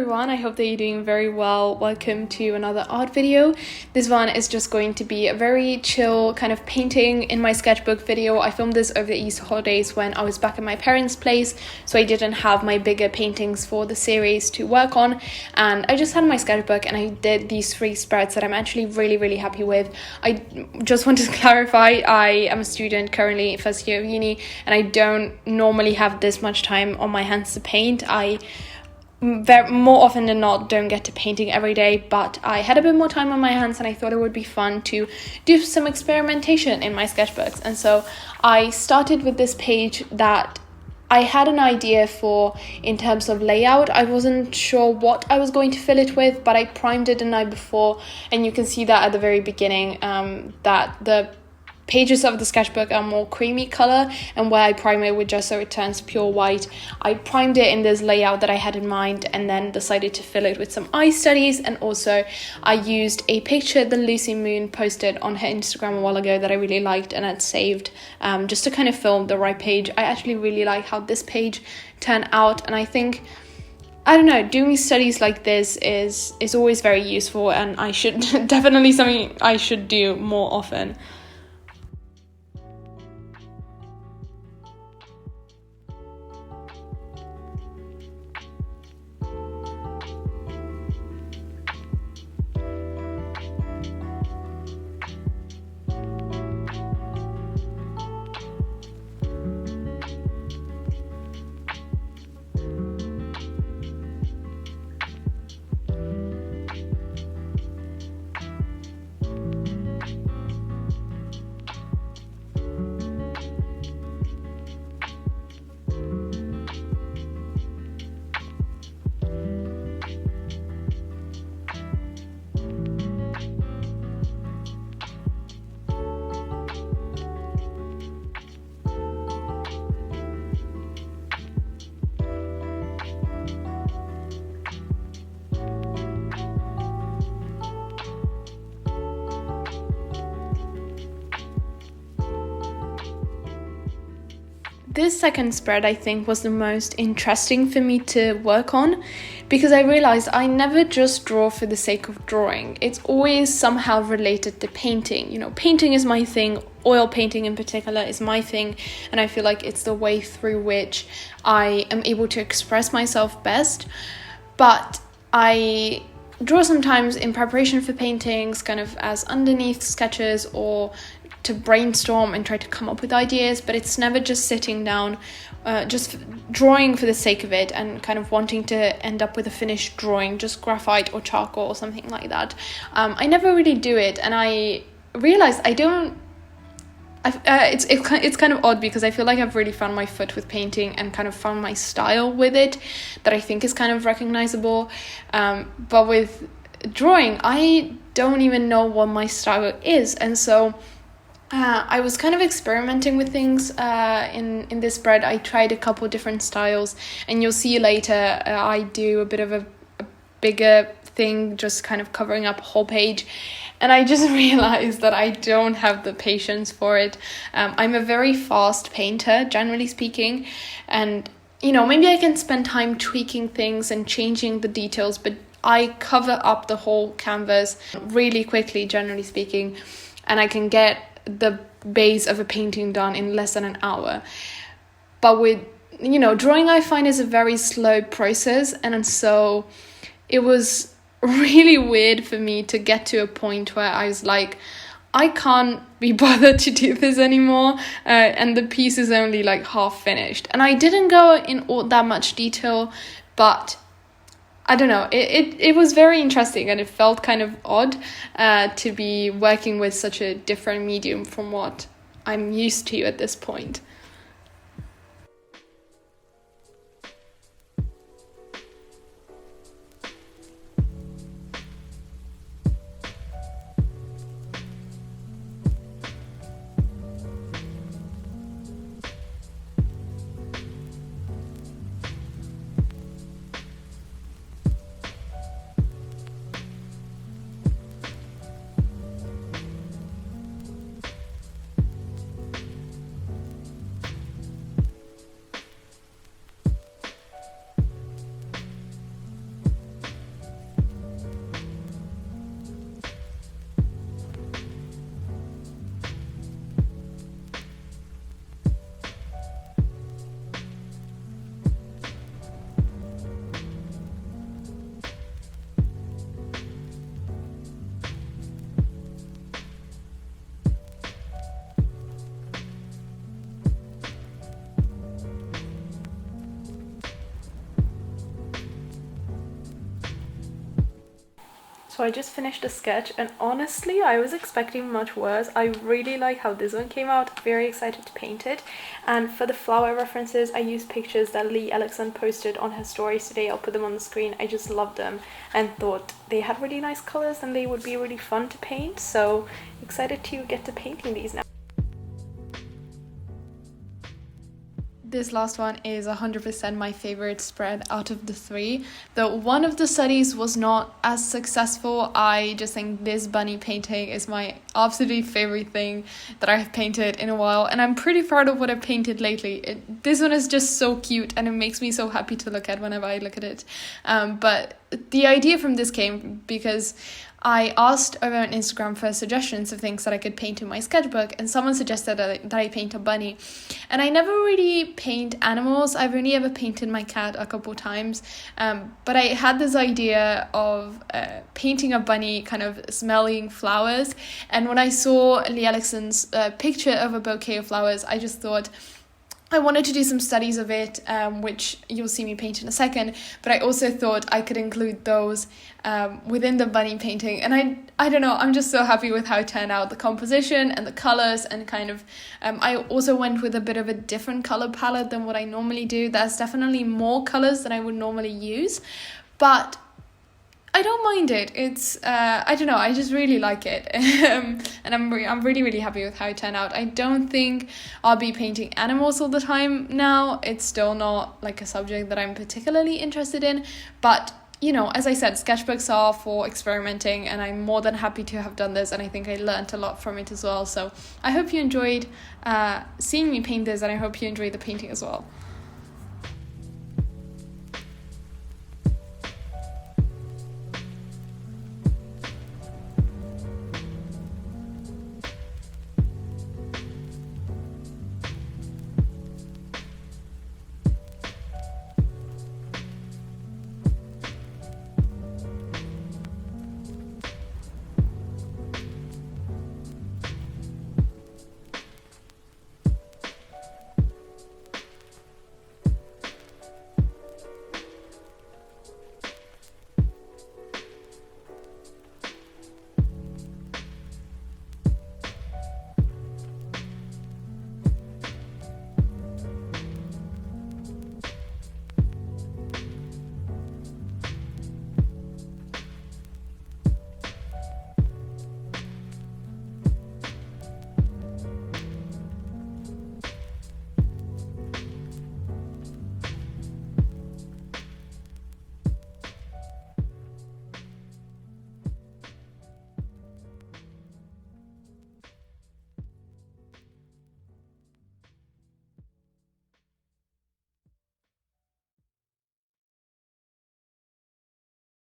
everyone, I hope that you're doing very well. Welcome to another art video. This one is just going to be a very chill kind of painting in my sketchbook video. I filmed this over the Easter holidays when I was back at my parents' place, so I didn't have my bigger paintings for the series to work on, and I just had my sketchbook and I did these 3 spreads that I'm actually really happy with. I just wanted to clarify, I am a student currently, first year of uni, and I don't normally have this much time on my hands to paint. I more often than not don't get to painting every day, but I had a bit more time on my hands and I thought it would be fun to do some experimentation in my sketchbooks. And so I started with this page that I had an idea for in terms of layout. I wasn't sure what I was going to fill it with, but I primed it the night before, and you can see that at the very beginning that the pages of the sketchbook are more creamy color, and where I prime it with just so it turns pure white, I primed it in this layout that I had in mind and then decided to fill it with some eye studies. And also I used a picture that Lucy Moon posted on her Instagram a while ago that I really liked and had saved just to kind of fill the right page. I actually really like how this page turned out, and I think, I don't know, doing studies like this is always very useful, and I should definitely something I should do more often. This second spread, I think, was the most interesting for me to work on, because I realized I never just draw for the sake of drawing. It's always somehow related to painting. You know, painting is my thing, oil painting in particular is my thing, and I feel like it's the way through which I am able to express myself best. But I draw sometimes in preparation for paintings, kind of as underneath sketches or to brainstorm and try to come up with ideas, but it's never just sitting down, just drawing for the sake of it and kind of wanting to end up with a finished drawing, just graphite or charcoal or something like that. I never really do it, and I realized I don't. It's kind of odd, because I feel like I've really found my foot with painting and kind of found my style with it that I think is kind of recognizable. But with drawing, I don't even know what my style is, and so I was kind of experimenting with things in this spread. I tried a couple different styles, and you'll see later I do a bit of a bigger thing, just kind of covering up a whole page. And I just realized that I don't have the patience for it. I'm a very fast painter, generally speaking, and you know, maybe I can spend time tweaking things and changing the details, but I cover up the whole canvas really quickly, generally speaking, and I can get the base of a painting done in less than an hour. But with, you know, drawing, I find is a very slow process, and so it was really weird for me to get to a point where I was like, I can't be bothered to do this anymore, and the piece is only like half finished. And I didn't go in all that much detail, but I don't know, it was very interesting, and it felt kind of odd to be working with such a different medium from what I'm used to at this point. So I just finished the sketch, and honestly I was expecting much worse. I really like how this one came out. Very excited to paint it. And for the flower references, I used pictures that Lee Alexson posted on her stories today. I'll put them on the screen. I just loved them and thought they had really nice colors and they would be really fun to paint. So excited to get to painting these now. This last one is 100% my favorite spread out of the three. Though one of the studies was not as successful, I just think this bunny painting is my absolutely favorite thing that I have painted in a while. And I'm pretty proud of what I've painted lately. This one is just so cute and it makes me so happy to look at whenever I look at it. But the idea from this came because I asked over on Instagram for suggestions of things that I could paint in my sketchbook, and someone suggested that I paint a bunny. And I never really paint animals. I've only ever painted my cat a couple times, but I had this idea of painting a bunny kind of smelling flowers. And when I saw Lee Alexson's picture of a bouquet of flowers, I just thought I wanted to do some studies of it, which you'll see me paint in a second, but I also thought I could include those within the bunny painting. And I don't know, I'm just so happy with how it turned out, the composition and the colors, and kind of I also went with a bit of a different color palette than what I normally do. There's definitely more colors than I would normally use, but I don't mind it. It's I don't know, I just really like it. And I'm really, really happy with how it turned out. I don't think I'll be painting animals all the time now. It's still not like a subject that I'm particularly interested in, but you know, as I said, sketchbooks are for experimenting, and I'm more than happy to have done this, and I think I learned a lot from it as well. So I hope you enjoyed seeing me paint this, and I hope you enjoyed the painting as well.